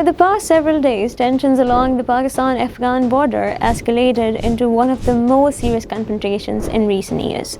the past several days, tensions along the Pakistan-Afghan border escalated into one of the most serious confrontations in recent years.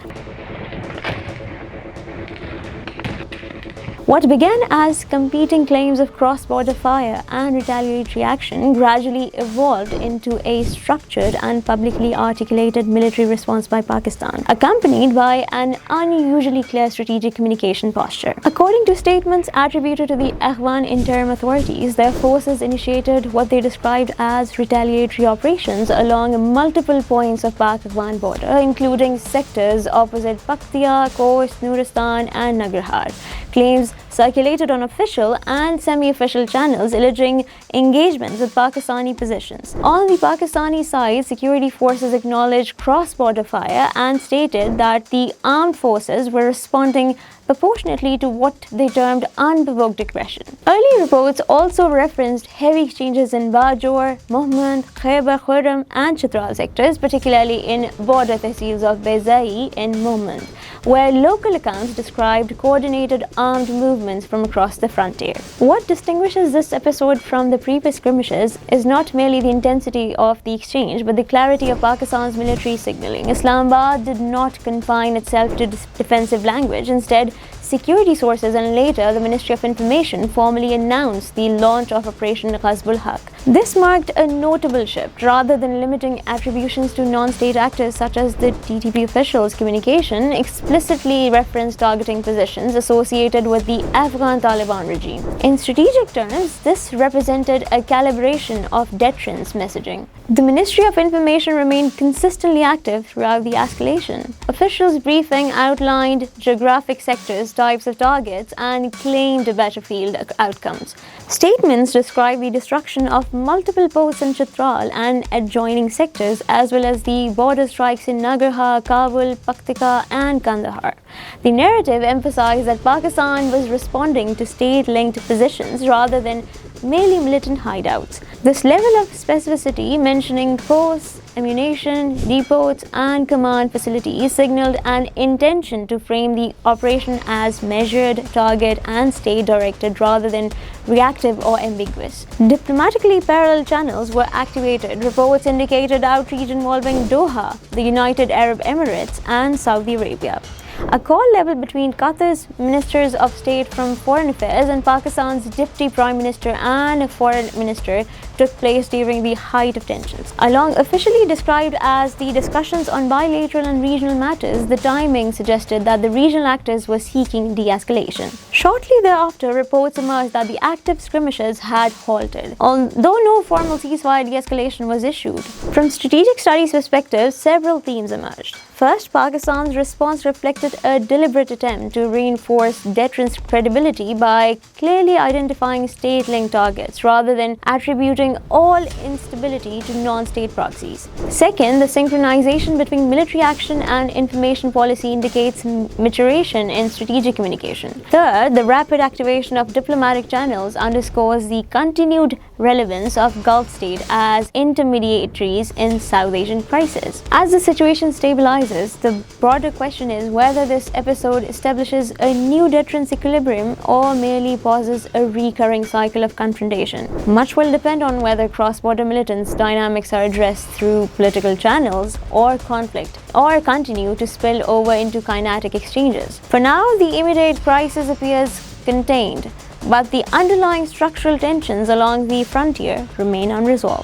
What began as competing claims of cross-border fire and retaliatory action gradually evolved into a structured and publicly articulated military response by Pakistan, accompanied by an unusually clear strategic communication posture. According to statements attributed to the Afghan interim authorities, their forces initiated what they described as retaliatory operations along multiple points of Pak-Afghan border, including sectors opposite Paktia, Khost, Nuristan, and Nangarhar. Claims circulated on official and semi-official channels alleging engagements with Pakistani positions. On the Pakistani side, security forces acknowledged cross-border fire and stated that the armed forces were responding proportionately to what they termed unprovoked aggression. Early reports also referenced heavy exchanges in Bajor, Mohmand, Khyber Khurram and Chitral sectors, particularly in border tehsils of Bezai and Mohmand, where local accounts described coordinated armed movements from across the frontier. What distinguishes this episode from the previous skirmishes is not merely the intensity of the exchange, but the clarity of Pakistan's military signaling. Islamabad did not confine itself to defensive language. Instead, security sources and later the Ministry of Information formally announced the launch of Operation Ghazab-ul-Haq. This marked a notable shift. Rather than limiting attributions to non-state actors such as the TTP officials, communication explicitly referenced targeting positions associated with the Afghan Taliban regime. In strategic terms, this represented a calibration of deterrence messaging. The Ministry of Information remained consistently active throughout the escalation. Officials' briefing outlined geographic sectors, types of targets, and claimed battlefield outcomes. Statements described the destruction of multiple posts in Chitral and adjoining sectors, as well as the border strikes in Nangarhar, Kabul, Paktika, and Kandahar. The narrative emphasized that Pakistan was responding to state-linked positions rather than merely militant hideouts. This level of specificity, mentioning posts, ammunition, depots, and command facilities, signaled an intention to frame the operation as measured, target, and state-directed rather than reactive or ambiguous. Diplomatically parallel channels were activated. Reports indicated outreach involving Doha, the United Arab Emirates, and Saudi Arabia. A call level between Qatar's Ministers of State from Foreign Affairs and Pakistan's Deputy Prime Minister and Foreign Minister took place during the height of tensions. Along officially described as the discussions on bilateral and regional matters, the timing suggested that the regional actors were seeking de-escalation. Shortly thereafter, reports emerged that the active skirmishes had halted, although no formal ceasefire de-escalation was issued. From strategic studies perspective, several themes emerged. First, Pakistan's response reflected a deliberate attempt to reinforce deterrence credibility by clearly identifying state-linked targets rather than attributing all instability to non-state proxies. Second, the synchronization between military action and information policy indicates maturation in strategic communication. Third, the rapid activation of diplomatic channels underscores the continued relevance of Gulf states as intermediaries in South Asian crisis. As the situation stabilizes, the broader question is whether this episode establishes a new deterrence equilibrium or merely pauses a recurring cycle of confrontation. Much will depend on whether cross-border militants dynamics are addressed through political channels or conflict, or continue to spill over into kinetic exchanges. For now, the immediate crisis appears contained, but the underlying structural tensions along the frontier remain unresolved.